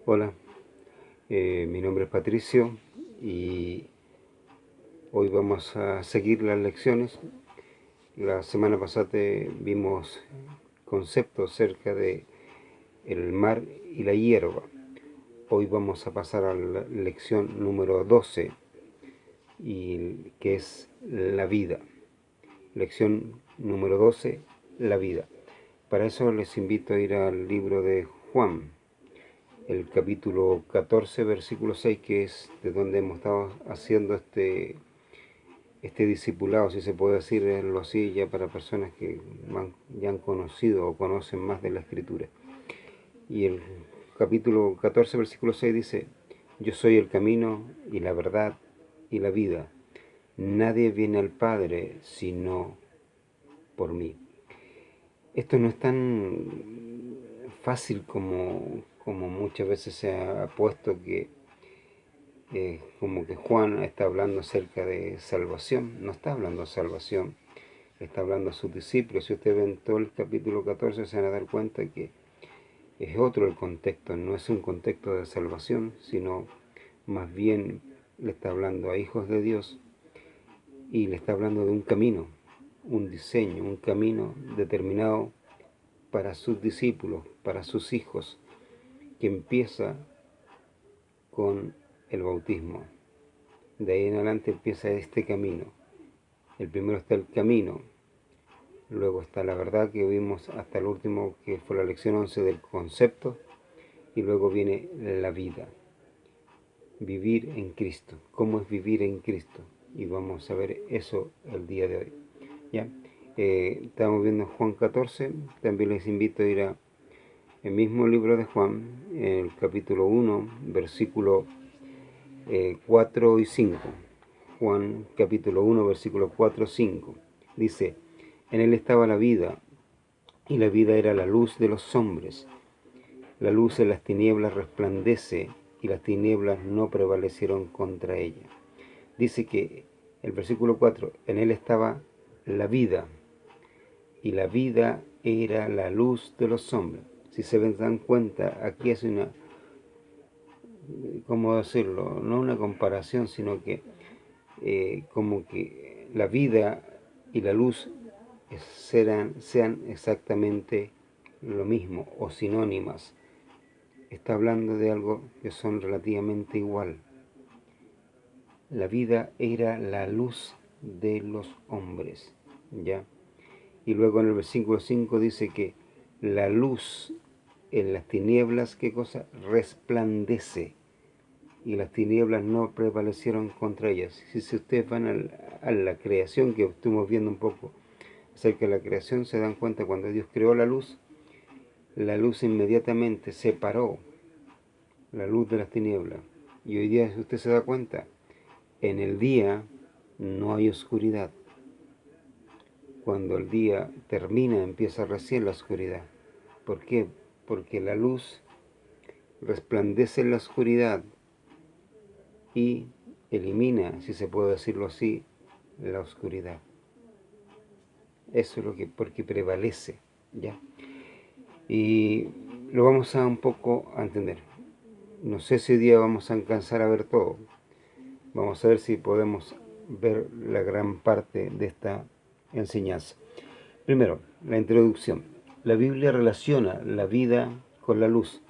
Hola, mi nombre es Patricio y hoy vamos a seguir las lecciones. La semana pasada vimos conceptos acerca de el mar y la hierba. Hoy vamos a pasar a la lección número 12, que es la vida. Lección número 12, la vida. Para eso les invito a ir al libro de Juan, el capítulo 14, versículo 6, que es de donde hemos estado haciendo este discipulado, si se puede decirlo así, ya para personas que ya han conocido o conocen más de la Escritura. Y el capítulo 14, versículo 6 dice: yo soy el camino y la verdad y la vida. Nadie viene al Padre sino por mí. Esto no es tan fácil como muchas veces se ha puesto, que como que Juan está hablando acerca de salvación. No está hablando de salvación, está hablando a sus discípulos. Si ustedes ven todo el capítulo 14 se van a dar cuenta que es otro el contexto, no es un contexto de salvación, sino más bien le está hablando a hijos de Dios y le está hablando de un camino, un diseño, un camino determinado para sus discípulos, para sus hijos, que empieza con el bautismo. De ahí en adelante empieza este camino. El primero está el camino, luego está la verdad, que vimos hasta el último, que fue la lección 11 del concepto, y luego viene la vida. Vivir en Cristo. ¿Cómo es vivir en Cristo? Y vamos a ver eso el día de hoy. ¿Ya? Estamos viendo Juan 14, también les invito a ir a el mismo libro de Juan, en el capítulo 1, versículo 4 y 5. Juan capítulo 1, versículo 4 y 5. Dice: en él estaba la vida, y la vida era la luz de los hombres. La luz en las tinieblas resplandece, y las tinieblas no prevalecieron contra ella. Dice que el versículo 4, en él estaba la vida, y la vida era la luz de los hombres. Si se dan cuenta, aquí es una, ¿cómo decirlo? No una comparación, sino que como que la vida y la luz sean exactamente lo mismo o sinónimas. Está hablando de algo que son relativamente igual. La vida era la luz de los hombres, ¿ya? Y luego en el versículo 5 dice que la luz en las tinieblas, ¿qué cosa? Resplandece, y las tinieblas no prevalecieron contra ellas. Si ustedes van a la creación, que estuvimos viendo un poco acerca de la creación, se dan cuenta cuando Dios creó la luz inmediatamente separó la luz de las tinieblas. Y hoy día, si usted se da cuenta, en el día no hay oscuridad. Cuando el día termina, empieza recién la oscuridad. ¿Por qué? Porque la luz resplandece en la oscuridad y elimina, si se puede decirlo así, la oscuridad. Eso es lo que, porque prevalece, ¿ya? Y lo vamos a un poco a entender. No sé si hoy día vamos a alcanzar a ver todo. Vamos a ver si podemos ver la gran parte de esta enseñanza. Primero, la introducción. La Biblia relaciona la vida con la luz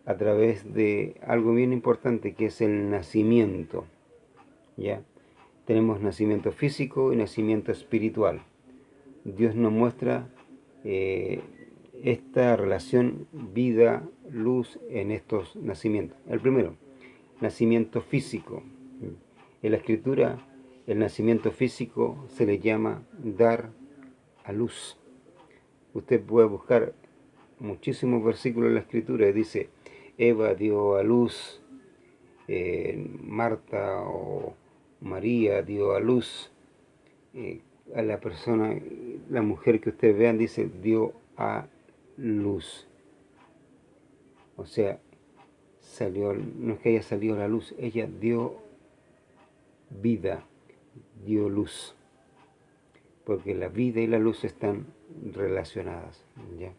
a través de algo bien importante, que es el nacimiento, ¿ya? Tenemos nacimiento físico y nacimiento espiritual. Dios nos muestra esta relación vida-luz en estos nacimientos. El primero, nacimiento físico. En la Escritura, el nacimiento físico se le llama dar a luz. Usted puede buscar muchísimos versículos en la Escritura y dice: Eva dio a luz, Marta o María dio a luz, a la persona, la mujer que ustedes vean, dice dio a luz. O sea, no es que haya salido a la luz, ella dio vida, dio luz, porque la vida y la luz están relacionadas, ¿ya?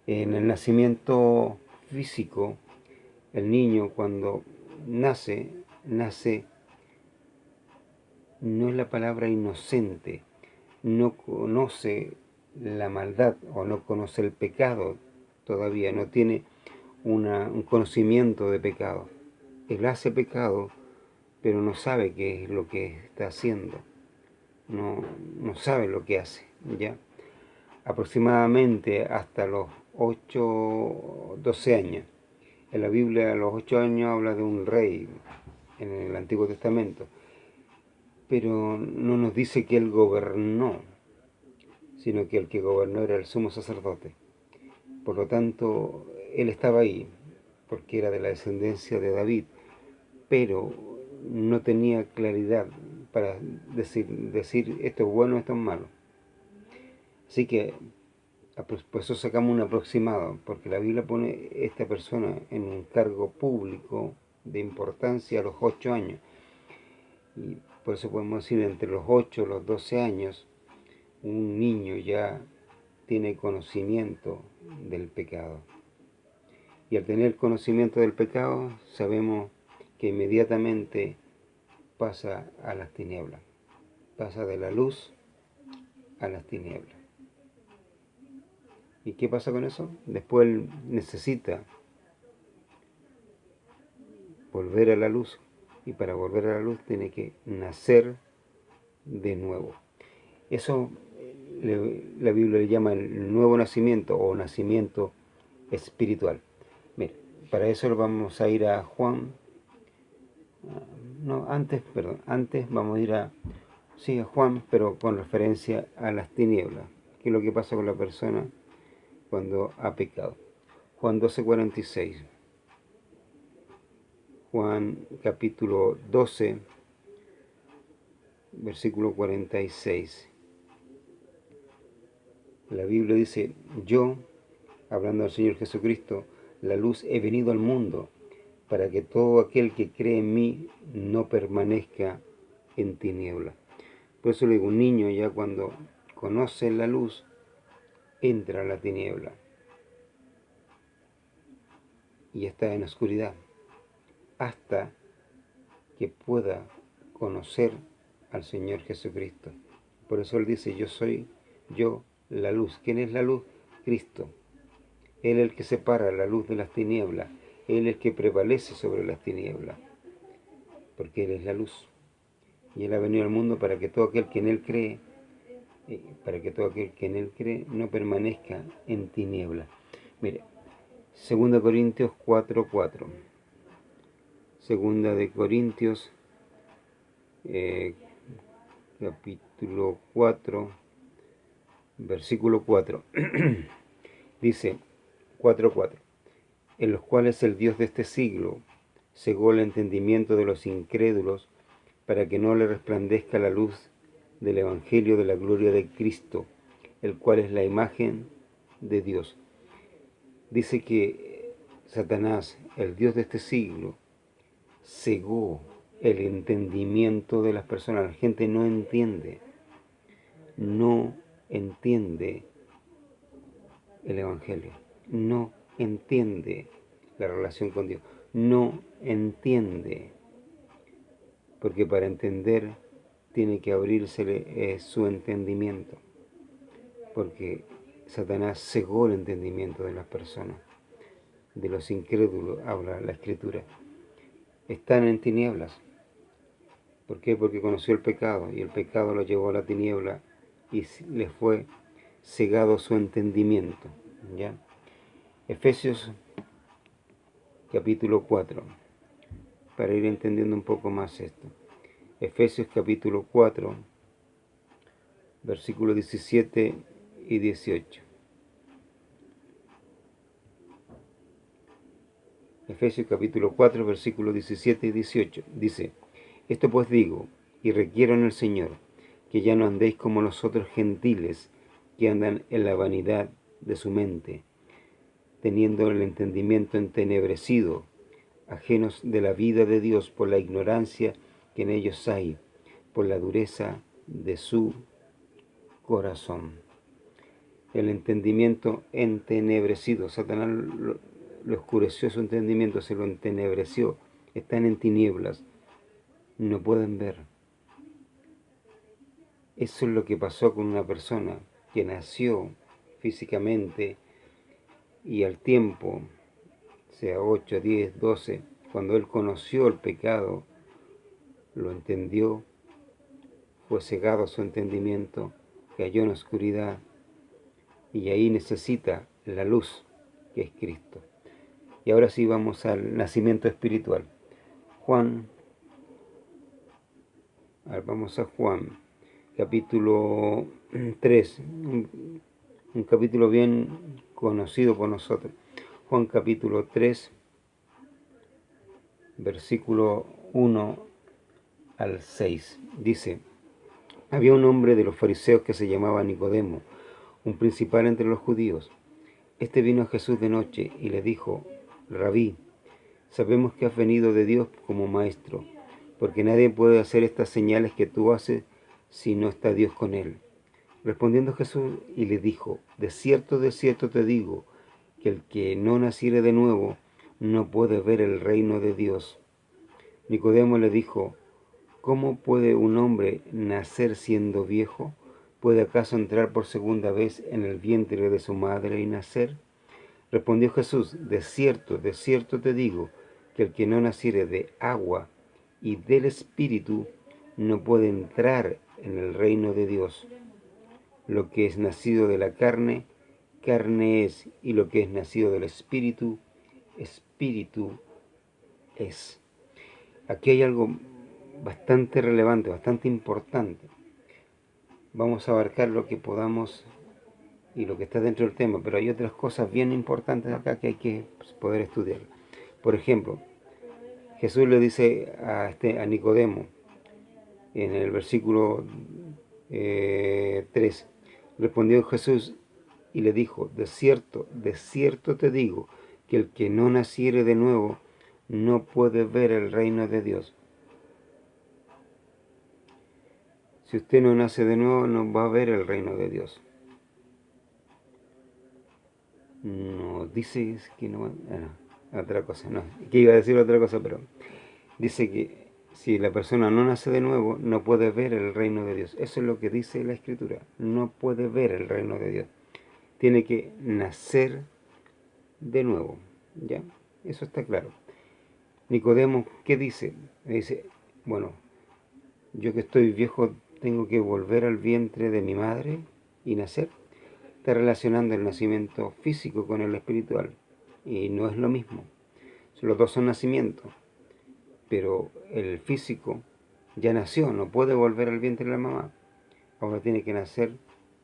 En el nacimiento físico, el niño cuando nace, no es la palabra inocente, no conoce la maldad o no conoce el pecado todavía, no tiene un conocimiento de pecado. Él hace pecado, pero no sabe qué es lo que está haciendo, no sabe lo que hace, ¿ya? Aproximadamente hasta los 12 años. En la Biblia a los 8 años habla de un rey en el Antiguo Testamento, pero no nos dice que él gobernó, sino que el que gobernó era el sumo sacerdote. Por lo tanto, él estaba ahí, porque era de la descendencia de David, pero no tenía claridad para decir esto es bueno, esto es malo. Así que por eso sacamos un aproximado, porque la Biblia pone esta persona en un cargo público de importancia a los 8 años. Y por eso podemos decir entre los 8 y los 12 años, un niño ya tiene conocimiento del pecado. Y al tener conocimiento del pecado, sabemos que inmediatamente pasa a las tinieblas. Pasa de la luz a las tinieblas. ¿Y qué pasa con eso? Después él necesita volver a la luz, y para volver a la luz tiene que nacer de nuevo. Eso la Biblia le llama el nuevo nacimiento o nacimiento espiritual. Mira, para eso vamos a ir a Juan. Antes vamos a ir a Juan, pero con referencia a las tinieblas, que es lo que pasa con la persona cuando ha pecado. Juan 12:46. Juan capítulo 12, versículo 46. La Biblia dice: yo, hablando al Señor Jesucristo, la luz he venido al mundo, para que todo aquel que cree en mí no permanezca en tinieblas. Por eso le digo, un niño ya cuando conoce la luz, entra a la tiniebla y está en oscuridad, hasta que pueda conocer al Señor Jesucristo. Por eso Él dice, yo soy la luz. ¿Quién es la luz? Cristo. Él es el que separa la luz de las tinieblas. Él es el que prevalece sobre las tinieblas, porque Él es la luz. Y Él ha venido al mundo para que todo aquel que en Él cree, no permanezca en tinieblas. Mire, 2 Corintios 4:4. 2 de Corintios, capítulo 4, versículo 4. Dice 4:4. En los cuales el Dios de este siglo cegó el entendimiento de los incrédulos, para que no le resplandezca la luz del Evangelio de la gloria de Cristo, el cual es la imagen de Dios. Dice que Satanás, el Dios de este siglo, cegó el entendimiento de las personas. La gente no entiende el Evangelio, no entiende la relación con Dios, no entiende, porque para entender tiene que abrírsele su entendimiento, porque Satanás cegó el entendimiento de las personas, de los incrédulos, habla la Escritura. Están en tinieblas. ¿Por qué? Porque conoció el pecado, y el pecado lo llevó a la tiniebla y les fue cegado su entendimiento. ¿Ya? Efesios capítulo 4, para ir entendiendo un poco más esto. Efesios capítulo 4, versículos 17 y 18. Efesios capítulo 4, versículos 17 y 18. Dice: esto pues digo, y requiero en el Señor, que ya no andéis como los otros gentiles, que andan en la vanidad de su mente, teniendo el entendimiento entenebrecido, ajenos de la vida de Dios por la ignorancia que en ellos hay, por la dureza de su corazón. El entendimiento entenebrecido, Satanás le oscureció su entendimiento, se lo entenebreció. Están en tinieblas, no pueden ver. Eso es lo que pasó con una persona que nació físicamente y al tiempo, sea 8, 10, 12, cuando él conoció el pecado, lo entendió, fue cegado su entendimiento, cayó en oscuridad y ahí necesita la luz que es Cristo. Y ahora sí vamos al nacimiento espiritual. Vamos a Juan, capítulo 3, un capítulo bien conocido por nosotros. Juan capítulo 3, versículo 1 al 6. Dice: había un hombre de los fariseos que se llamaba Nicodemo, un principal entre los judíos. Este vino a Jesús de noche y le dijo: Rabí, sabemos que has venido de Dios como maestro, porque nadie puede hacer estas señales que tú haces si no está Dios con él. Respondiendo Jesús y le dijo: de cierto te digo, que el que no naciere de nuevo no puede ver el reino de Dios. Nicodemo le dijo: ¿cómo puede un hombre nacer siendo viejo? ¿Puede acaso entrar por segunda vez en el vientre de su madre y nacer? Respondió Jesús: de cierto te digo, que el que no naciere de agua y del Espíritu no puede entrar en el reino de Dios. Lo que es nacido de la carne, carne es, y lo que es nacido del Espíritu, Espíritu es. Aquí hay algo bastante relevante, bastante importante. Vamos a abarcar lo que podamos y lo que está dentro del tema, pero hay otras cosas bien importantes acá que hay que poder estudiar. Por ejemplo, Jesús le dice a Nicodemo en el versículo 3, respondió Jesús y le dijo: de cierto te digo, que el que no naciere de nuevo no puede ver el reino de Dios. Si usted no nace de nuevo, no va a ver el reino de Dios. No, dice que no, otra cosa, no, que iba a decir otra cosa, pero dice que si la persona no nace de nuevo, no puede ver el reino de Dios. Eso es lo que dice la Escritura, no puede ver el reino de Dios. Tiene que nacer de nuevo, ¿ya? Eso está claro. Nicodemo, ¿qué dice? Dice: bueno, yo que estoy viejo, tengo que volver al vientre de mi madre y nacer. Está relacionando el nacimiento físico con el espiritual, y no es lo mismo. Los dos son nacimientos, pero el físico ya nació, no puede volver al vientre de la mamá. Ahora tiene que nacer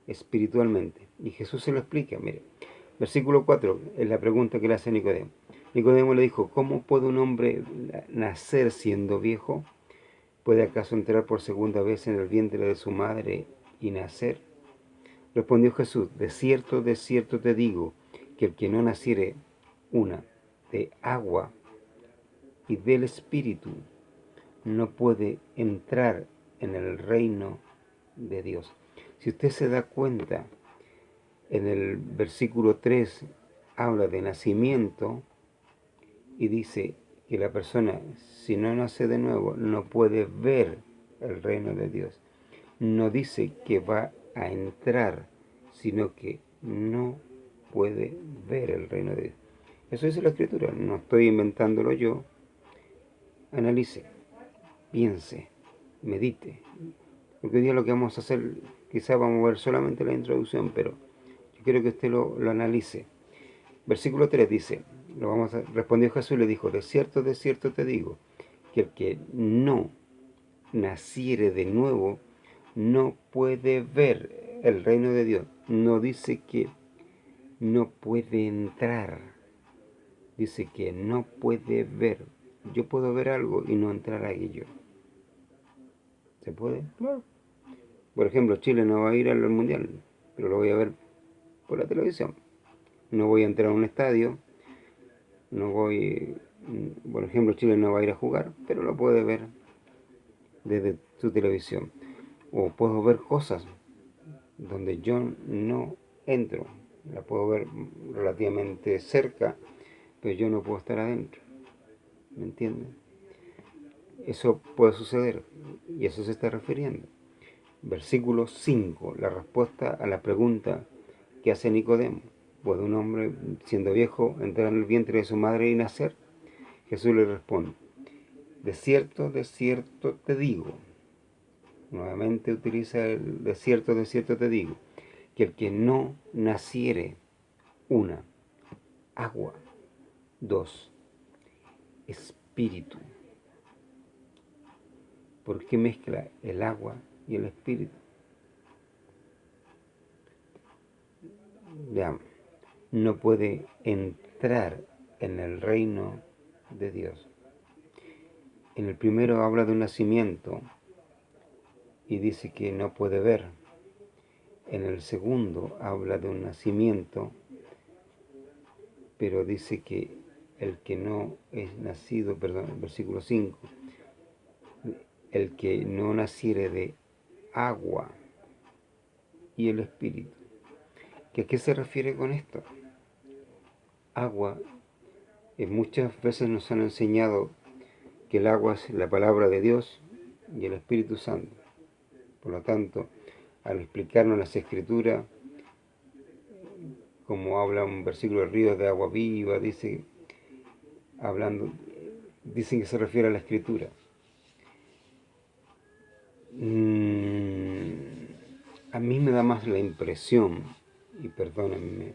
espiritualmente. Y Jesús se lo explica, mire. Versículo 4 es la pregunta que le hace Nicodemo. Nicodemo le dijo: ¿cómo puede un hombre nacer siendo viejo? ¿Puede acaso entrar por segunda vez en el vientre de su madre y nacer? Respondió Jesús: de cierto te digo, que el que no naciere de agua y del Espíritu no puede entrar en el reino de Dios. Si usted se da cuenta, en el versículo 3 habla de nacimiento y dice que la persona, si no nace de nuevo, no puede ver el reino de Dios. No dice que va a entrar, sino que no puede ver el reino de Dios. Eso dice la Escritura, no estoy inventándolo yo. Analice, piense, medite. Porque hoy día lo que vamos a hacer, quizás vamos a ver solamente la introducción, pero yo quiero que usted lo analice. Versículo 3 dice, respondió Jesús y le dijo: de cierto te digo, que el que no naciere de nuevo no puede ver el reino de Dios. No dice que no puede entrar, dice que no puede ver. Yo puedo ver algo y no entrar a ello. ¿Se puede? Claro. Por ejemplo, Chile no va a ir al Mundial, pero lo voy a ver por la televisión. No voy a entrar a un estadio, por ejemplo, Chile no va a ir a jugar, pero lo puede ver desde su televisión. O puedo ver cosas donde yo no entro, la puedo ver relativamente cerca, pero yo no puedo estar adentro. ¿Me entienden? Eso puede suceder, y a eso se está refiriendo. Versículo 5, la respuesta a la pregunta que hace Nicodemo. ¿Puede un hombre, siendo viejo, entrar en el vientre de su madre y nacer? Jesús le responde, de cierto te digo. Nuevamente utiliza el de cierto te digo, que el que no naciere, una, agua, dos, espíritu. ¿Por qué mezcla el agua y el espíritu? Ya, no puede entrar en el reino de Dios. En el primero habla de un nacimiento y dice que no puede ver. En el segundo habla de un nacimiento, pero dice que el que no es nacido, perdón, versículo 5, el que no naciere de agua y el espíritu. ¿A qué se refiere con esto? Agua, muchas veces nos han enseñado que el agua es la palabra de Dios y el Espíritu Santo. Por lo tanto, al explicarnos las Escrituras, como habla un versículo de ríos de agua viva, dicen que se refiere a la Escritura. A mí me da más la impresión, y perdónenme,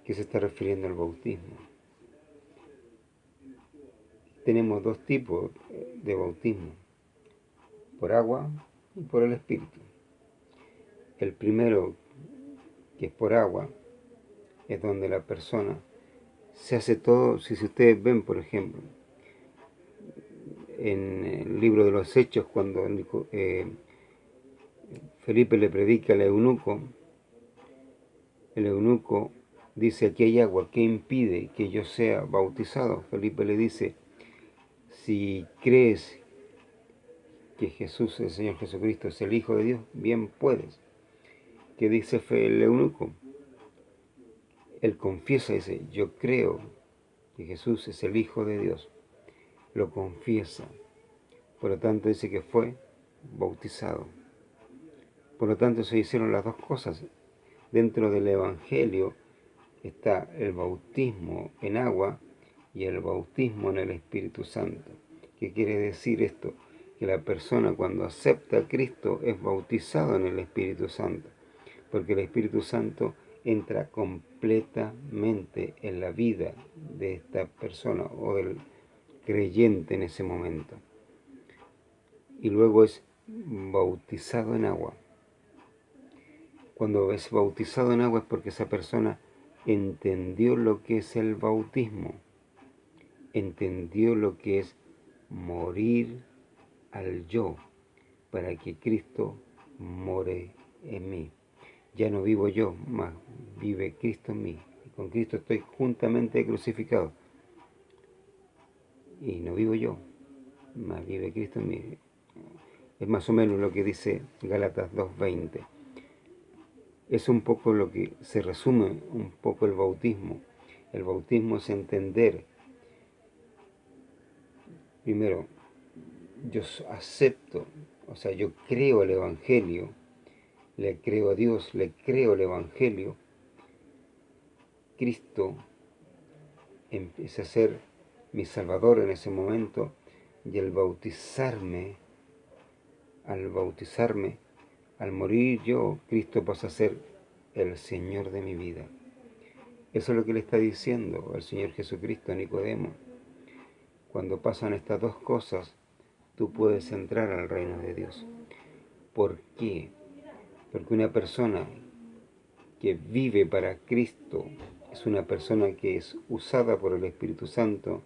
que se está refiriendo al bautismo. Tenemos dos tipos de bautismo, por agua y por el Espíritu. El primero, que es por agua, es donde la persona se hace todo. Si ustedes ven, por ejemplo, en el libro de los Hechos, cuando Felipe le predica al eunuco, el eunuco dice, aquí hay agua, ¿qué impide que yo sea bautizado? Felipe le dice, si crees que Jesús, el Señor Jesucristo, es el Hijo de Dios, bien puedes. ¿Qué dice el eunuco? Él confiesa, dice, yo creo que Jesús es el Hijo de Dios. Lo confiesa. Por lo tanto, dice que fue bautizado. Por lo tanto, se hicieron las dos cosas. Dentro del Evangelio está el bautismo en agua y el bautismo en el Espíritu Santo. ¿Qué quiere decir esto? Que la persona cuando acepta a Cristo es bautizado en el Espíritu Santo, porque el Espíritu Santo entra completamente en la vida de esta persona o del creyente en ese momento. Y luego es bautizado en agua. Cuando es bautizado en agua es porque esa persona entendió lo que es el bautismo, entendió lo que es morir al yo, para que Cristo more en mí. Ya no vivo yo, mas vive Cristo en mí. Y con Cristo estoy juntamente crucificado. Y no vivo yo, mas vive Cristo en mí. Es más o menos lo que dice Gálatas 2:20. Es un poco lo que se resume un poco el bautismo. El bautismo es entender, primero, yo acepto, o sea, yo creo el Evangelio, le creo a Dios, le creo el Evangelio. Cristo empieza a ser mi Salvador en ese momento, y al bautizarme, al morir yo, Cristo pasa a ser el Señor de mi vida. Eso es lo que le está diciendo el Señor Jesucristo a Nicodemo. Cuando pasan estas dos cosas, tú puedes entrar al reino de Dios. ¿Por qué? Porque una persona que vive para Cristo es una persona que es usada por el Espíritu Santo,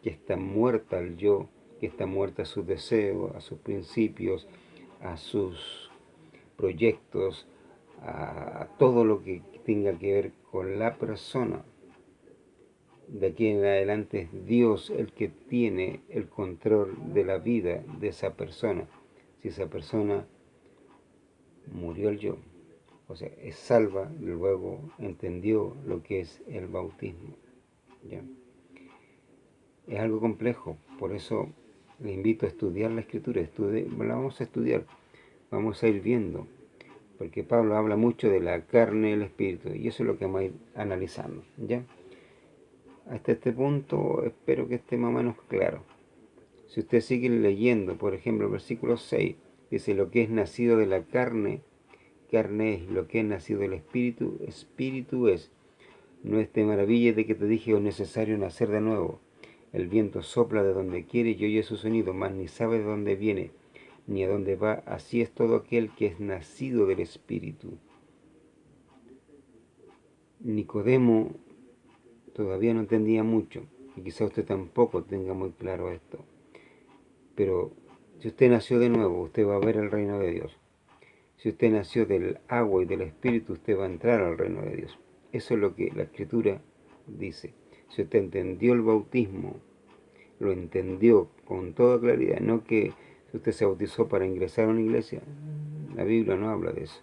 que está muerta al yo, que está muerta a sus deseos, a sus principios, a sus proyectos, a todo lo que tenga que ver con la persona. De aquí en adelante es Dios el que tiene el control de la vida de esa persona. Si esa persona murió el yo, o sea, es salva, luego entendió lo que es el bautismo. ¿ya? Es algo complejo, por eso le invito a estudiar la Escritura. La vamos a estudiar, vamos a ir viendo, porque Pablo habla mucho de la carne y el espíritu, y eso es lo que vamos a ir analizando, ¿ya? Hasta este punto espero que esté más o menos claro. Si usted sigue leyendo, por ejemplo, el versículo 6, dice: lo que es nacido de la carne, carne es; lo que es nacido del espíritu, espíritu es. No te maravilles de que te dije: es necesario nacer de nuevo. El viento sopla de donde quiere y oye su sonido, mas ni sabe de dónde viene, ni a dónde va. Así es todo aquel que es nacido del espíritu. Nicodemo todavía no entendía mucho, y quizá usted tampoco tenga muy claro esto. Pero si usted nació de nuevo, usted va a ver el reino de Dios. Si usted nació del agua y del espíritu, usted va a entrar al reino de Dios. Eso es lo que la Escritura dice. Si usted entendió el bautismo, lo entendió con toda claridad, no que si usted se bautizó para ingresar a una iglesia, la Biblia no habla de eso.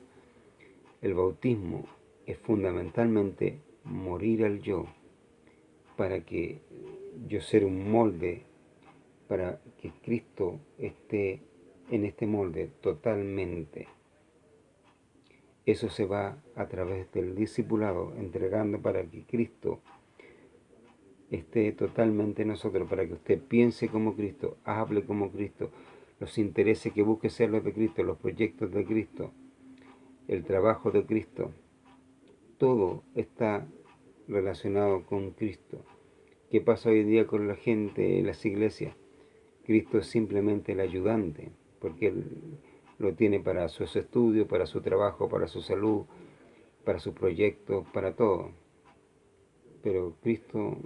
El bautismo es fundamentalmente morir al yo, para que yo ser un molde, para que Cristo esté en este molde totalmente. Eso se va a través del discipulado, entregando para que Cristo esté totalmente en nosotros, para que usted piense como Cristo, hable como Cristo, los intereses que busque ser los de Cristo, los proyectos de Cristo, el trabajo de Cristo. Todo está relacionado con Cristo. ¿Qué pasa hoy día con la gente en las iglesias? Cristo es simplemente el ayudante, porque Él lo tiene para sus estudios, para su trabajo, para su salud, para sus proyectos, para todo. Pero Cristo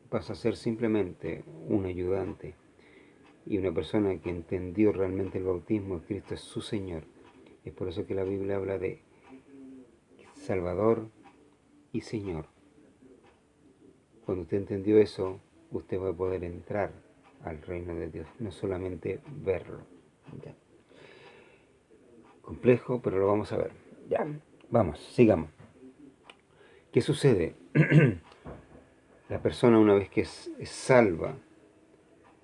pasa a ser simplemente un ayudante, y una persona que entendió realmente el bautismo, Cristo es su Señor. Es por eso que la Biblia habla de Salvador y Señor. Cuando usted entendió eso, usted va a poder entrar al reino de Dios, no solamente verlo. ¿Ya? Complejo, pero lo vamos a ver. Ya, vamos, sigamos. ¿Qué sucede? La persona, una vez que es salva,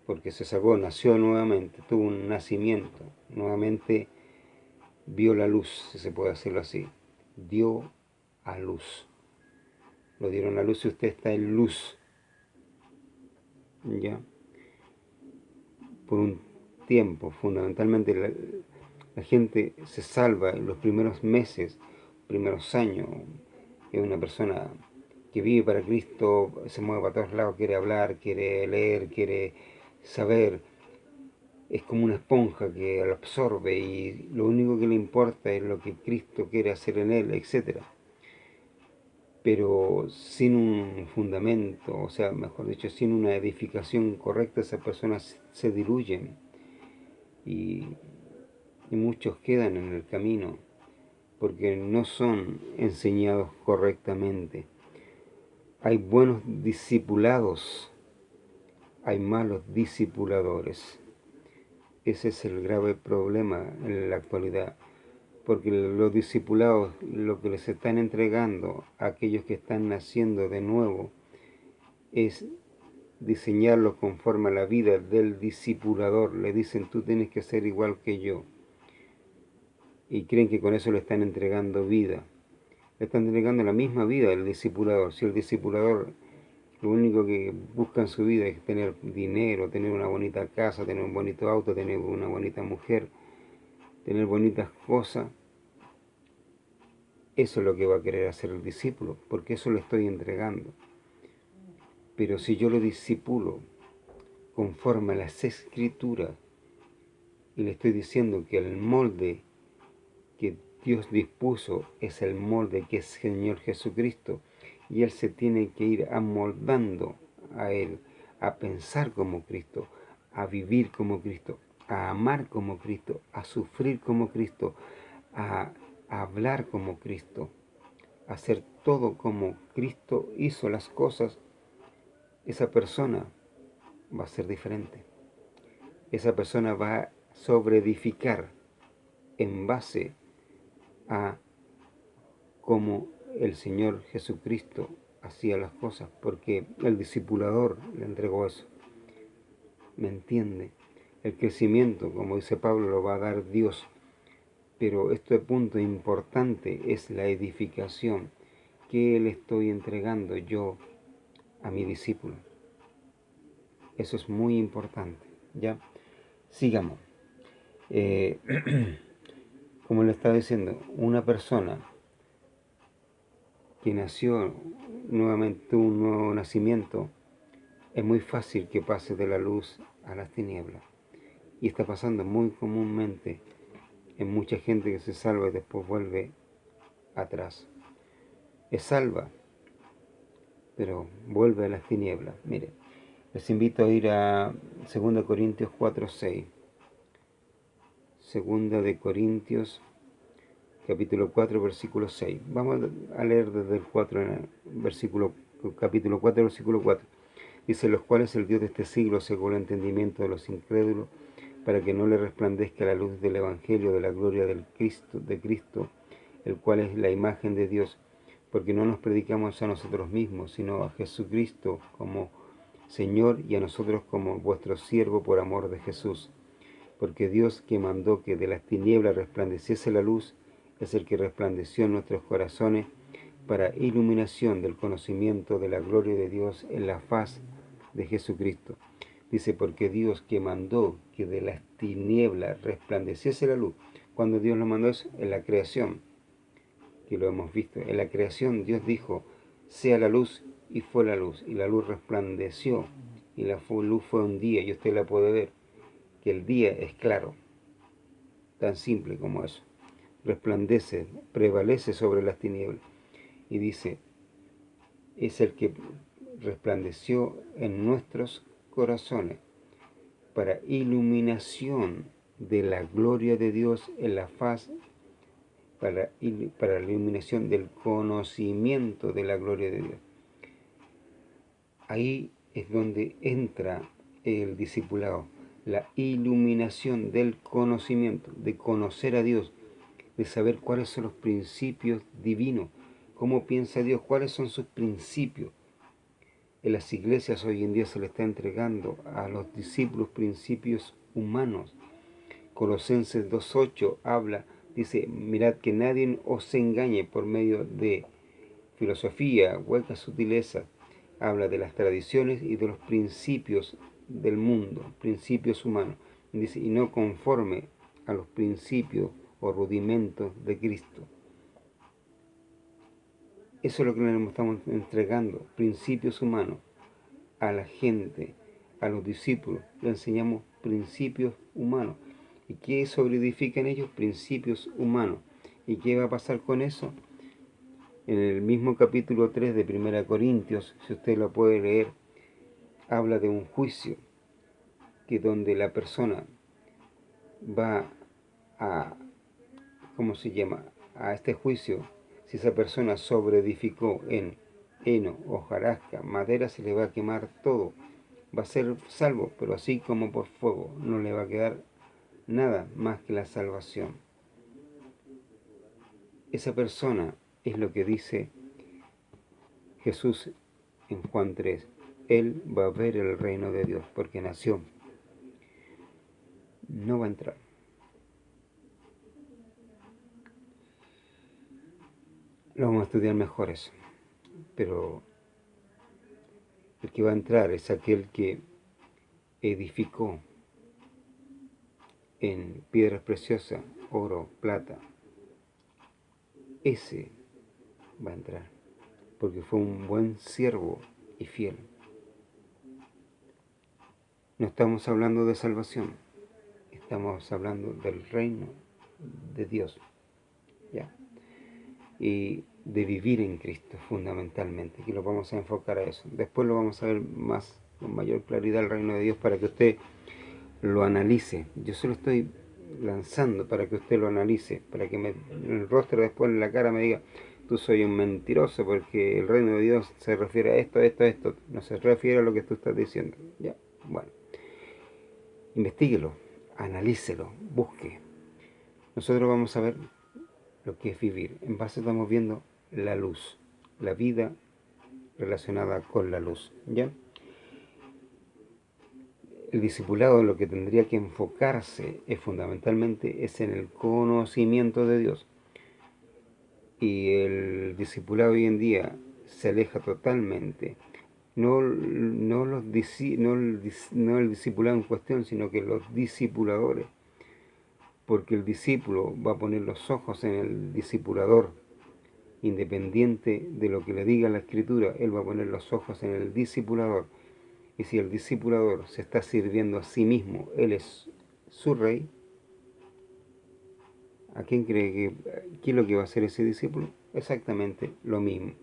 porque se salvó, nació nuevamente, tuvo un nacimiento, nuevamente vio la luz, si se puede decirlo así, dio a luz. Lo dieron a luz y usted está en luz, ¿ya? Por un tiempo, fundamentalmente la gente se salva en los primeros meses, primeros años. Es una persona que vive para Cristo, se mueve para todos lados, quiere hablar, quiere leer, quiere saber. Es como una esponja que lo absorbe y lo único que le importa es lo que Cristo quiere hacer en él, etc. Pero sin un fundamento, o sea, mejor dicho, sin una edificación correcta, esas personas se diluyen y muchos quedan en el camino porque no son enseñados correctamente. Hay buenos discipulados, hay malos discipuladores. Ese es el grave problema en la actualidad, porque los discipulados lo que les están entregando a aquellos que están naciendo de nuevo es diseñarlos conforme a la vida del discipulador. Le dicen: tú tienes que ser igual que yo, y creen que con eso le están entregando vida. Le están entregando la misma vida del discipulador. Si el discipulador lo único que busca en su vida es tener dinero, tener una bonita casa, tener un bonito auto, tener una bonita mujer, tener bonitas cosas, eso es lo que va a querer hacer el discípulo, porque eso le estoy entregando. Pero si yo lo discipulo conforme a las Escrituras y le estoy diciendo que el molde que Dios dispuso es el molde que es Señor Jesucristo, y Él se tiene que ir amoldando a Él, a pensar como Cristo, a vivir como Cristo, a amar como Cristo, a sufrir como Cristo, a hablar como Cristo, a hacer todo como Cristo hizo las cosas. Esa persona va a ser diferente. Esa persona va a sobreedificar en base a cómo el Señor Jesucristo hacía las cosas, porque el discipulador le entregó eso. ¿Me entiende? El crecimiento, como dice Pablo, lo va a dar Dios. Pero este punto importante es la edificación que le estoy entregando yo a mi discípulo. Eso es muy importante. ¿Ya? Sigamos. Como le estaba diciendo, una persona que nació nuevamente, un nuevo nacimiento, es muy fácil que pase de la luz a las tinieblas. Y está pasando muy comúnmente en mucha gente que se salva y después vuelve atrás. Es salva, pero vuelve a las tinieblas. Mire, les invito a ir a 2 Corintios 4:6. 2 de Corintios, capítulo 4, versículo 6. Vamos a leer desde el 4, capítulo 4, versículo 4. Dice: los cuales el Dios de este siglo cegó el entendimiento de los incrédulos, para que no le resplandezca la luz del Evangelio de la gloria de Cristo, el cual es la imagen de Dios, porque no nos predicamos a nosotros mismos, sino a Jesucristo como Señor, y a nosotros como vuestro siervo por amor de Jesús. Porque Dios, que mandó que de las tinieblas resplandeciese la luz, es el que resplandeció en nuestros corazones para iluminación del conocimiento de la gloria de Dios en la faz de Jesucristo. Dice: porque Dios, que mandó que de las tinieblas resplandeciese la luz. Cuando Dios lo mandó eso, en la creación, que lo hemos visto, en la creación Dios dijo: sea la luz, y fue la luz, y la luz resplandeció, y la luz fue un día, y usted la puede ver, que el día es claro, tan simple como eso, resplandece, prevalece sobre las tinieblas, y dice: es el que resplandeció en nuestros corazones para iluminación de la gloria de Dios en la faz, para la iluminación del conocimiento de la gloria de Dios. Ahí es donde entra el discipulado, la iluminación del conocimiento, de conocer a Dios, de saber cuáles son los principios divinos, cómo piensa Dios, cuáles son sus principios. En las iglesias hoy en día se le está entregando a los discípulos principios humanos. Colosenses 2:8 habla, dice: mirad que nadie os engañe por medio de filosofía, hueca sutileza. Habla de las tradiciones y de los principios del mundo, principios humanos. Dice: y no conforme a los principios o rudimentos de Cristo. Eso es lo que le estamos entregando, principios humanos, a la gente, a los discípulos. Le enseñamos principios humanos. ¿Y qué solidifican ellos? Principios humanos. ¿Y qué va a pasar con eso? En el mismo capítulo 3 de 1 Corintios, si usted lo puede leer, habla de un juicio, que donde la persona va a, ¿cómo se llama?, a este juicio. Si esa persona sobreedificó en heno, hojarasca, madera, se le va a quemar todo. Va a ser salvo, pero así como por fuego, no le va a quedar nada más que la salvación. Esa persona es lo que dice Jesús en Juan 3. Él va a ver el reino de Dios, porque nació. No va a entrar. Lo vamos a estudiar mejor eso. Pero el que va a entrar es aquel que edificó en piedras preciosas, oro, plata. Ese va a entrar, porque fue un buen siervo y fiel. No estamos hablando de salvación, estamos hablando del reino de Dios, ¿ya? Y de vivir en Cristo fundamentalmente, que lo vamos a enfocar a eso. Después lo vamos a ver más, con mayor claridad, el reino de Dios, para que usted lo analice. Yo se lo estoy lanzando para que usted lo analice, para que en el rostro, después en la cara, me diga: tú soy un mentiroso, porque el reino de Dios se refiere a esto, esto, esto. No se refiere a lo que tú estás diciendo. Ya, bueno. Investíguelo, analícelo, busque. Nosotros vamos a ver lo que es vivir. En base estamos viendo la luz, la vida relacionada con la luz, ¿ya? El discipulado en lo que tendría que enfocarse fundamentalmente es en el conocimiento de Dios. Y el discipulado hoy en día se aleja totalmente. No el discipulado en cuestión, sino que los discipuladores. Porque el discípulo va a poner los ojos en el discipulador, independiente de lo que le diga la Escritura, él va a poner los ojos en el discipulador. Y si el discipulador se está sirviendo a sí mismo, él es su rey, ¿a quién cree qué es lo que va a hacer ese discípulo? Exactamente lo mismo.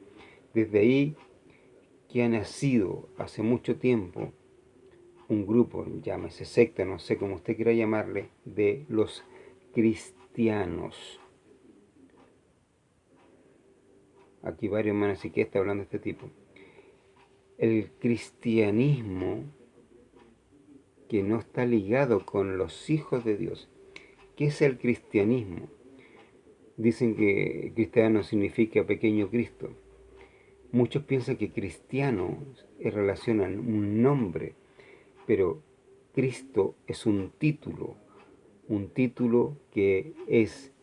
Desde ahí que ha nacido hace mucho tiempo un grupo, llámese secta, no sé cómo usted quiera llamarle, de los cristianos. Aquí varios hermanos y que está hablando de este tipo. El cristianismo que no está ligado con los hijos de Dios. ¿Qué es el cristianismo? Dicen que cristiano significa pequeño Cristo. Muchos piensan que cristiano relacionan un nombre, pero Cristo es un título que es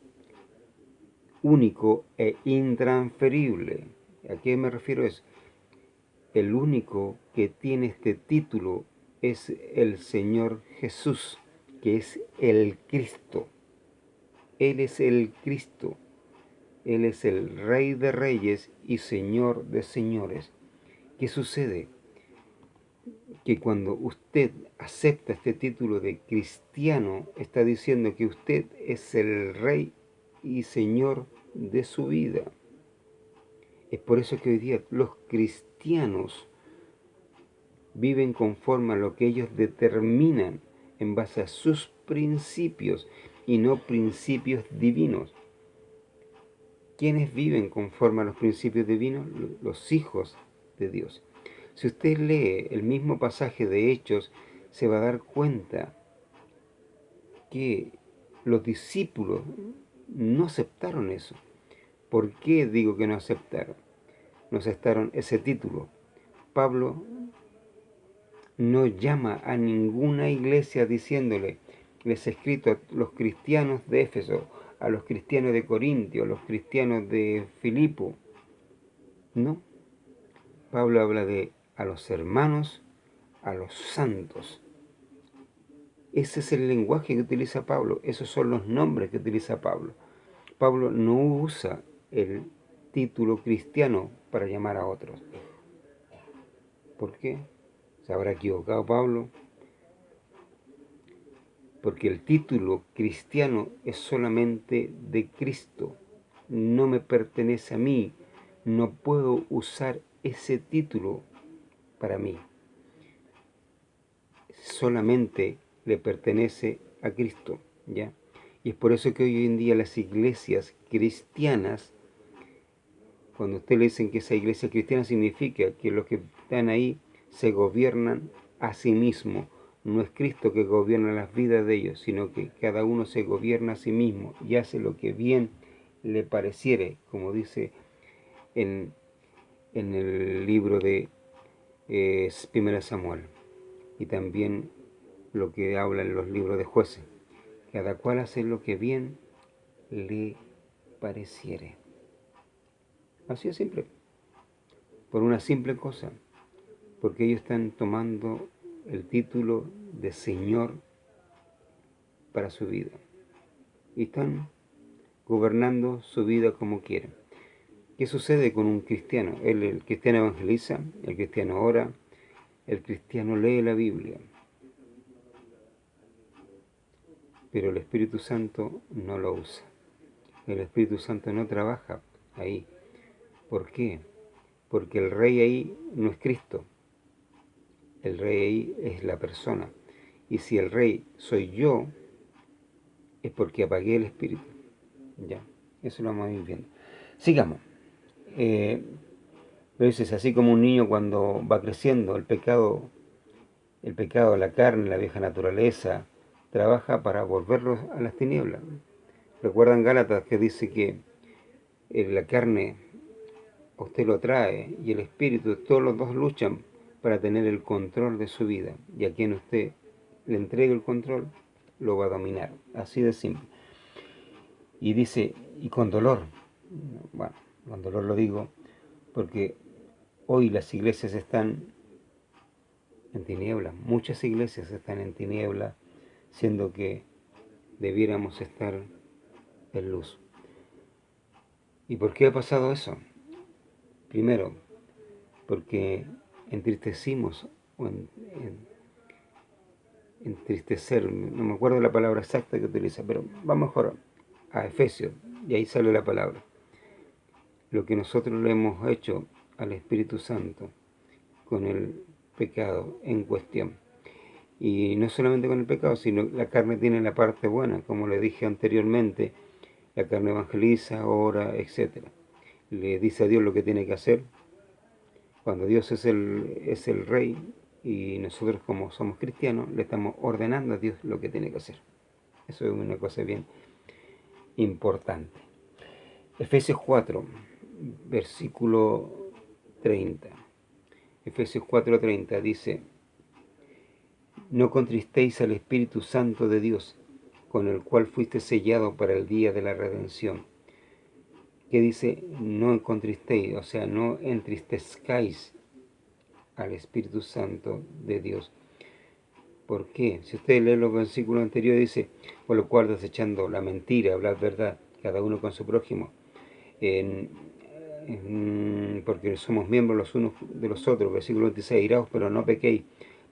único e intransferible. ¿A qué me refiero? Es el único que tiene este título es el Señor Jesús, que es el Cristo. Él es el Cristo. Él es el Rey de Reyes y Señor de Señores. ¿Qué sucede? Que cuando usted acepta este título de cristiano, está diciendo que usted es el Rey y Señor de su vida. Es por eso que hoy día los cristianos viven conforme a lo que ellos determinan en base a sus principios y no principios divinos. ¿Quiénes viven conforme a los principios divinos? Los hijos de Dios. Si usted lee el mismo pasaje de Hechos, se va a dar cuenta que los discípulos no aceptaron eso. ¿Por qué digo que no aceptaron? No aceptaron ese título. Pablo no llama a ninguna iglesia diciéndole, les he escrito a los cristianos de Éfeso, a los cristianos de Corintio, a los cristianos de Filipo. No. Pablo habla de a los hermanos, a los santos. Ese es el lenguaje que utiliza Pablo, esos son los nombres que utiliza Pablo. Pablo no usa el título cristiano para llamar a otros. ¿Por qué? ¿Se habrá equivocado Pablo? Porque el título cristiano es solamente de Cristo, no me pertenece a mí, no puedo usar ese título para mí. Solamente le pertenece a Cristo, ¿ya? Y es por eso que hoy en día las iglesias cristianas, cuando usted le dicen que esa iglesia cristiana, significa que los que están ahí se gobiernan a sí mismos. No es Cristo que gobierna las vidas de ellos, sino que cada uno se gobierna a sí mismo y hace lo que bien le pareciere, como dice en el libro de 1 Samuel, y también lo que habla en los libros de Jueces. Cada cual hace lo que bien le pareciere. Así es simple. Por una simple cosa. Porque ellos están tomando el título de Señor para su vida. Y están gobernando su vida como quieren. ¿Qué sucede con un cristiano? El cristiano evangeliza, el cristiano ora, el cristiano lee la Biblia. Pero el Espíritu Santo no lo usa. El Espíritu Santo no trabaja ahí. ¿Por qué? Porque el rey ahí no es Cristo. El rey ahí es la persona. Y si el rey soy yo, es porque apagué el Espíritu. Ya, eso lo vamos a ir viendo. Sigamos. Pero dices, así como un niño cuando va creciendo, el pecado, la carne, la vieja naturaleza, trabaja para volverlos a las tinieblas. ¿Recuerdan Gálatas que dice que la carne usted lo trae y el espíritu, todos los dos luchan para tener el control de su vida. Y a quien usted le entregue el control, lo va a dominar. Así de simple. Y dice, y con dolor. Bueno, con dolor lo digo porque hoy las iglesias están en tinieblas. Muchas iglesias están en tinieblas, siendo que debiéramos estar en luz. ¿Y por qué ha pasado eso? Primero, porque entristecimos, o entristecer, no me acuerdo la palabra exacta que utiliza, pero vamos mejor a Efesios, y ahí sale la palabra. Lo que nosotros le hemos hecho al Espíritu Santo con el pecado en cuestión. Y no solamente con el pecado, sino la carne tiene la parte buena, como le dije anteriormente, la carne evangeliza, ora, etc. Le dice a Dios lo que tiene que hacer. Cuando Dios es el rey y nosotros como somos cristianos, le estamos ordenando a Dios lo que tiene que hacer. Eso es una cosa bien importante. Efesios 4, versículo 30. Efesios 4:30 dice: no contristéis al Espíritu Santo de Dios, con el cual fuiste sellado para el día de la redención. Que dice, no contristéis, o sea, no entristezcáis al Espíritu Santo de Dios. ¿Por qué? Si ustedes leen los versículos anteriores, dice, por lo cual desechando la mentira, hablar verdad, cada uno con su prójimo, porque somos miembros los unos de los otros. Versículo 26, iraos, pero no pequéis,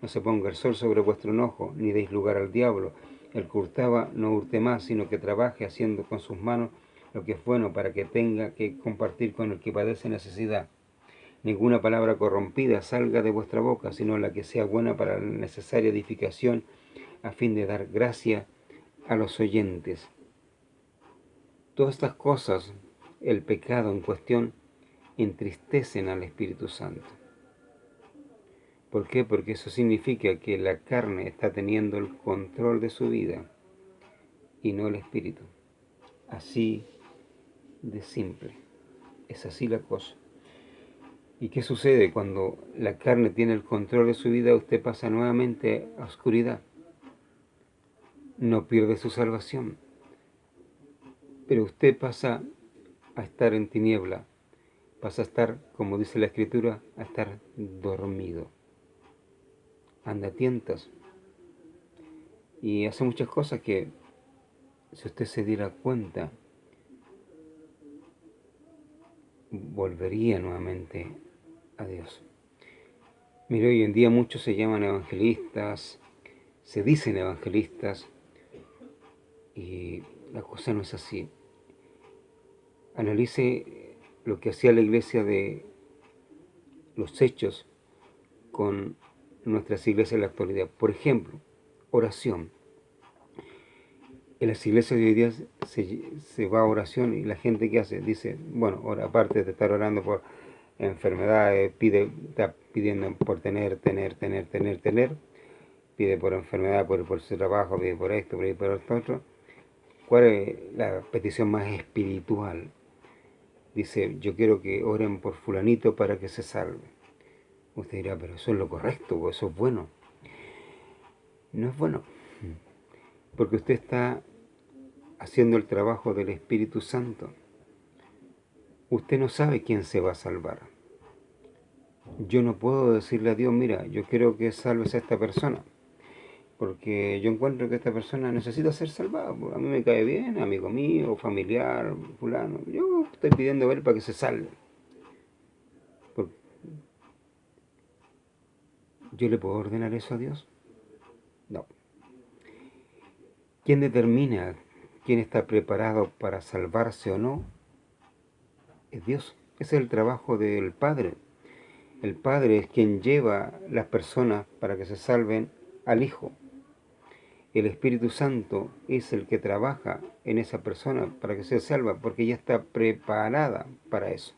no se ponga el sol sobre vuestro enojo, ni deis lugar al diablo. El que hurtaba no hurte más, sino que trabaje haciendo con sus manos lo que es bueno, para que tenga que compartir con el que padece necesidad. Ninguna palabra corrompida salga de vuestra boca, sino la que sea buena para la necesaria edificación, a fin de dar gracia a los oyentes. Todas estas cosas, el pecado en cuestión, entristecen al Espíritu Santo. ¿Por qué? Porque eso significa que la carne está teniendo el control de su vida y no el Espíritu. Así de simple. Es así la cosa. ¿Y qué sucede? Cuando la carne tiene el control de su vida, usted pasa nuevamente a oscuridad. No pierde su salvación, pero usted pasa a estar en tiniebla, pasa a estar, como dice la Escritura, a estar dormido. Anda a tientas y hace muchas cosas que, si usted se diera cuenta, volvería nuevamente a Dios. Mire, hoy en día muchos se llaman evangelistas, se dicen evangelistas, y la cosa no es así. Analice lo que hacía la iglesia de los hechos con nuestras iglesias en la actualidad. Por ejemplo, oración. En las iglesias de hoy día se va a oración y la gente que hace, dice, bueno, ahora, aparte de estar orando por enfermedades, está pidiendo por tener, pide por enfermedad, por su trabajo, pide por esto, pide por esto otro. ¿Cuál es la petición más espiritual? Dice, yo quiero que oren por fulanito para que se salve. Usted dirá, pero eso es lo correcto, eso es bueno. No es bueno, porque usted está haciendo el trabajo del Espíritu Santo. Usted no sabe quién se va a salvar. Yo no puedo decirle a Dios, mira, yo quiero que salves a esta persona, porque yo encuentro que esta persona necesita ser salvada. A mí me cae bien, amigo mío, familiar, fulano. Yo estoy pidiendo a él para que se salve. ¿Yo le puedo ordenar eso a Dios? No. ¿Quién determina quién está preparado para salvarse o no? Es Dios. Ese es el trabajo del Padre. El Padre es quien lleva las personas para que se salven al Hijo. El Espíritu Santo es el que trabaja en esa persona para que se salva, porque ya está preparada para eso.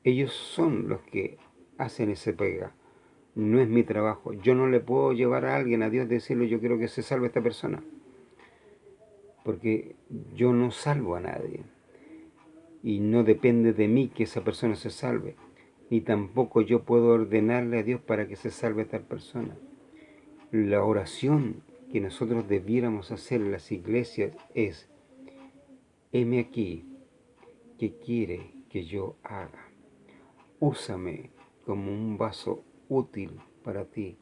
Ellos son los que hacen ese pega. No es mi trabajo. Yo no le puedo llevar a alguien a Dios y decirle, yo quiero que se salve esta persona, porque yo no salvo a nadie. y no depende de mí que esa persona se salve, ni tampoco yo puedo ordenarle a Dios para que se salve tal persona. La oración que nosotros debiéramos hacer en las iglesias es: heme aquí, ¿qué quiere que yo haga? Úsame como un vaso útil para ti.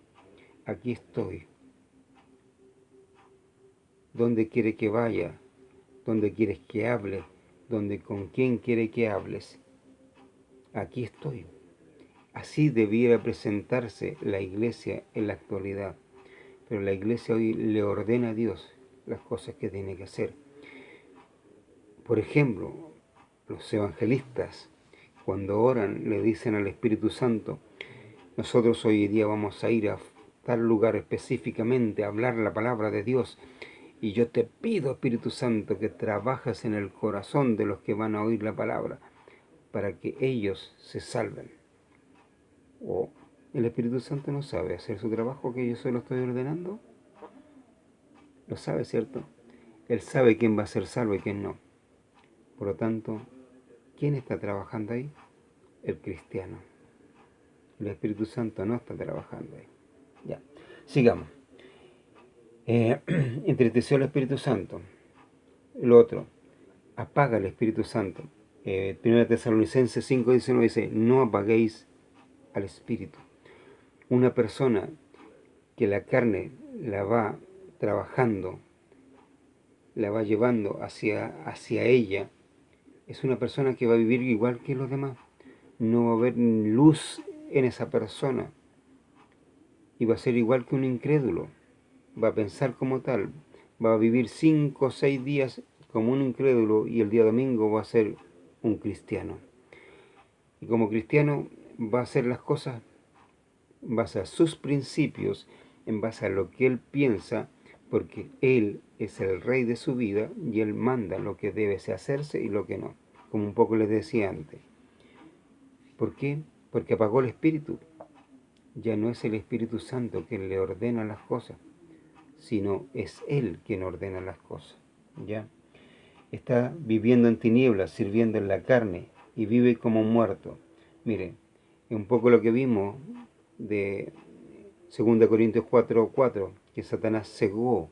Aquí estoy. ¿Dónde quiere que vaya? ¿Dónde quieres que hable? ¿Con quién quiere que hables? Aquí estoy. Así debiera presentarse la iglesia en la actualidad. Pero la iglesia hoy le ordena a Dios las cosas que tiene que hacer. Por ejemplo, los evangelistas, cuando oran, le dicen al Espíritu Santo: nosotros hoy día vamos a ir a tal lugar específicamente a hablar la palabra de Dios, y yo te pido, Espíritu Santo, que trabajes en el corazón de los que van a oír la palabra, para que ellos se salven. ¿O el Espíritu Santo no sabe hacer su trabajo que yo solo estoy ordenando? Lo sabe, ¿cierto? Él sabe quién va a ser salvo y quién no. Por lo tanto, ¿quién está trabajando ahí? El cristiano. El Espíritu Santo no está trabajando ahí. Ya, sigamos. Entristeció al Espíritu Santo. Lo otro, apaga el Espíritu Santo. 1 Tesalonicenses 5:19 dice: no apaguéis al Espíritu. Una persona que la carne la va trabajando, la va llevando hacia ella, es una persona que va a vivir igual que los demás. No va a haber luz en esa persona y va a ser igual que un incrédulo. Va a pensar como tal, va a vivir 5 o 6 días como un incrédulo y el día domingo va a ser un cristiano. Y como cristiano va a hacer las cosas en base a sus principios, en base a lo que él piensa, porque él es el rey de su vida y él manda lo que debe hacerse y lo que no, como un poco les decía antes. ¿Por qué? Porque apagó el Espíritu. Ya no es el Espíritu Santo quien le ordena las cosas, sino es Él quien ordena las cosas. ¿Ya? Está viviendo en tinieblas, sirviendo en la carne, y vive como muerto. Mire, es un poco lo que vimos de 2 Corintios 4:4, que Satanás cegó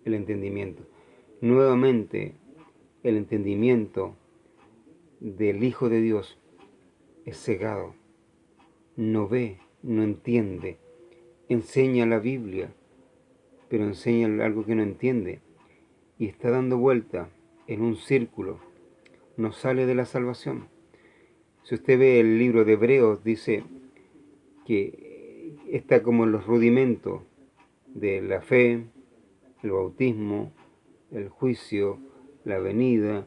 el entendimiento. Nuevamente, el entendimiento del Hijo de Dios es cegado. No ve, no entiende. Enseña la Biblia, pero enseña algo que no entiende. Y está dando vuelta en un círculo. No sale de la salvación. Si usted ve el libro de Hebreos, dice que está como en los rudimentos de la fe, el bautismo, el juicio, la venida,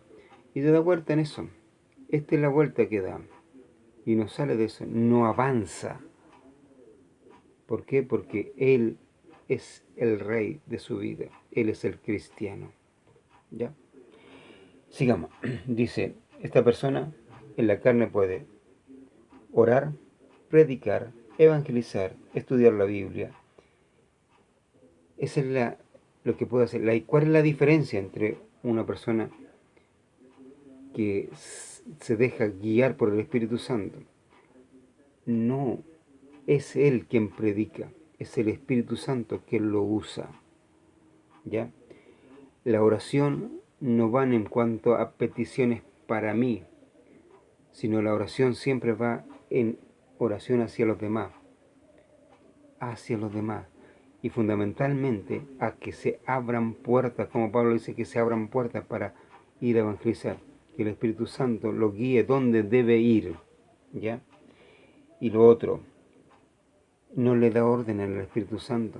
y da vuelta en eso. Esta es la vuelta que da. Y no sale de eso, no avanza. ¿Por qué? Porque Él es el rey de su vida. Él es el cristiano. ¿Ya? Sigamos. Dice, esta persona en la carne puede orar, predicar, evangelizar, estudiar la Biblia. Esa es lo que puede hacer. ¿Cuál es la diferencia entre una persona que se deja guiar por el Espíritu Santo? No es Él quien predica, es el Espíritu Santo quien lo usa. ¿Ya? La oración no va en cuanto a peticiones para mí, sino la oración siempre va en oración hacia los demás. Y fundamentalmente a que se abran puertas, como Pablo dice, que se abran puertas para ir a evangelizar, que el Espíritu Santo lo guíe donde debe ir, ¿ya? Y lo otro, no le da orden al Espíritu Santo,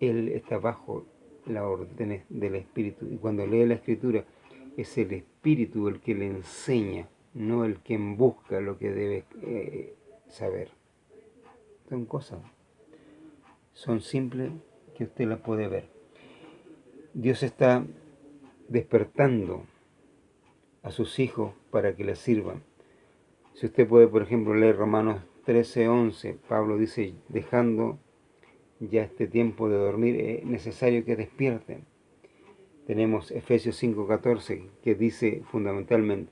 él está bajo la orden del Espíritu, y cuando lee la Escritura es el Espíritu el que le enseña, no el quien busca lo que debe saber. Son simples que usted las puede ver. Dios está despertando a sus hijos para que les sirvan. Si usted puede, por ejemplo, leer Romanos 13:11, Pablo dice: dejando ya este tiempo de dormir, es necesario que despierten. Tenemos Efesios 5:14, que dice fundamentalmente: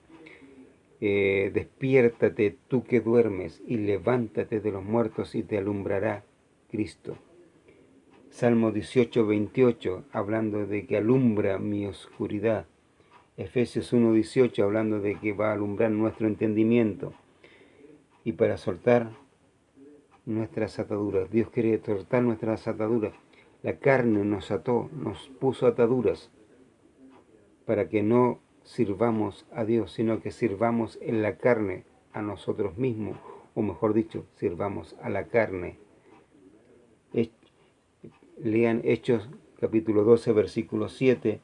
despiértate tú que duermes y levántate de los muertos y te alumbrará Cristo. Salmo 18, 28, hablando de que alumbra mi oscuridad. Efesios 1, 18, hablando de que va a alumbrar nuestro entendimiento. Y para soltar nuestras ataduras. Dios quiere soltar nuestras ataduras. La carne nos ató, nos puso ataduras para que no sirvamos a Dios, sino que sirvamos en la carne a nosotros mismos, o mejor dicho, sirvamos a la carne. Lean Hechos capítulo 12, versículo 7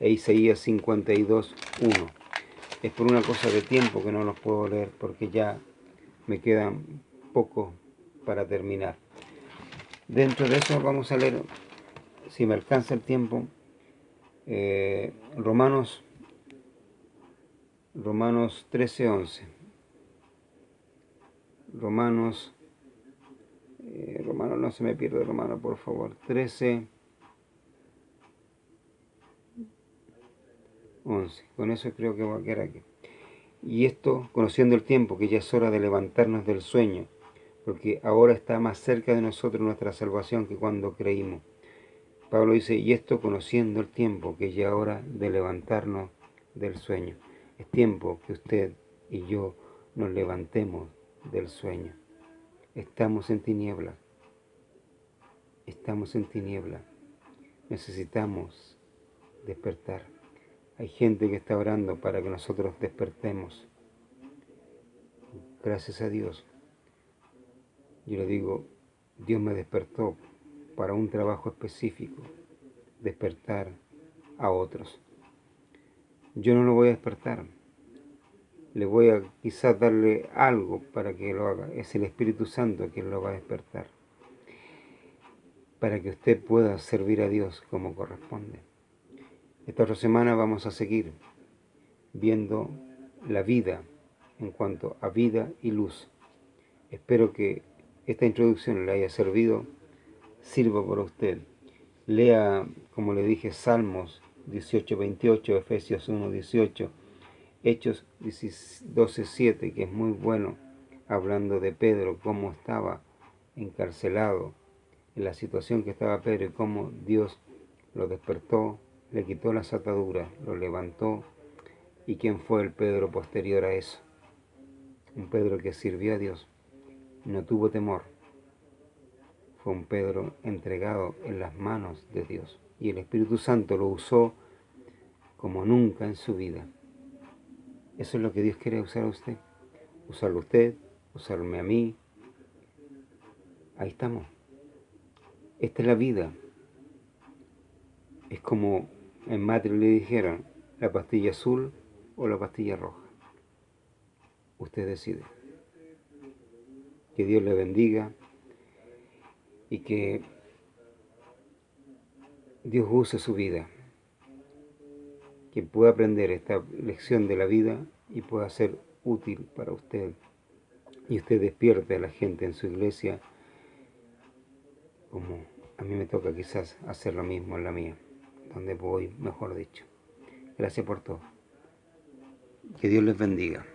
e Isaías 52, 1. Es por una cosa de tiempo que no los puedo leer porque ya me quedan poco para terminar. Dentro de eso vamos a leer, si me alcanza el tiempo, Romanos 13, 11. Romanos, no se me pierde Romanos, por favor. 13, 11. Con eso creo que va a quedar aquí. Y esto, conociendo el tiempo, que ya es hora de levantarnos del sueño, porque ahora está más cerca de nosotros nuestra salvación que cuando creímos. Pablo dice, y esto conociendo el tiempo, que ya es hora de levantarnos del sueño. Es tiempo que usted y yo nos levantemos del sueño. Estamos en tinieblas. Estamos en tinieblas. Necesitamos despertar. Hay gente que está orando para que nosotros despertemos. Gracias a Dios. Yo le digo, Dios me despertó para un trabajo específico, despertar a otros. Yo no lo voy a despertar. Le voy a quizás darle algo para que lo haga. Es el Espíritu Santo quien lo va a despertar. Para que usted pueda servir a Dios como corresponde. Esta otra semana vamos a seguir viendo la vida en cuanto a vida y luz. Espero que esta introducción le haya servido, sirva por usted. Lea, como le dije, Salmos 18, 28, Efesios 1, 18, Hechos 12, 7, que es muy bueno, hablando de Pedro, cómo estaba encarcelado, en la situación que estaba Pedro y cómo Dios lo despertó, le quitó las ataduras, lo levantó. ¿Y quién fue el Pedro posterior a eso? Un Pedro que sirvió a Dios, no tuvo temor. Fue un Pedro entregado en las manos de Dios. Y el Espíritu Santo lo usó como nunca en su vida. Eso es lo que Dios quiere usar a usted. Usarlo a usted, usarme a mí. Ahí estamos. Esta es la vida. Es como en Matrix le dijeron, la pastilla azul o la pastilla roja. Usted decide. Que Dios le bendiga y que Dios use su vida. Que pueda aprender esta lección de la vida y pueda ser útil para usted. Y usted despierte a la gente en su iglesia como a mí me toca quizás hacer lo mismo en la mía, donde voy, mejor dicho. Gracias por todo. Que Dios les bendiga.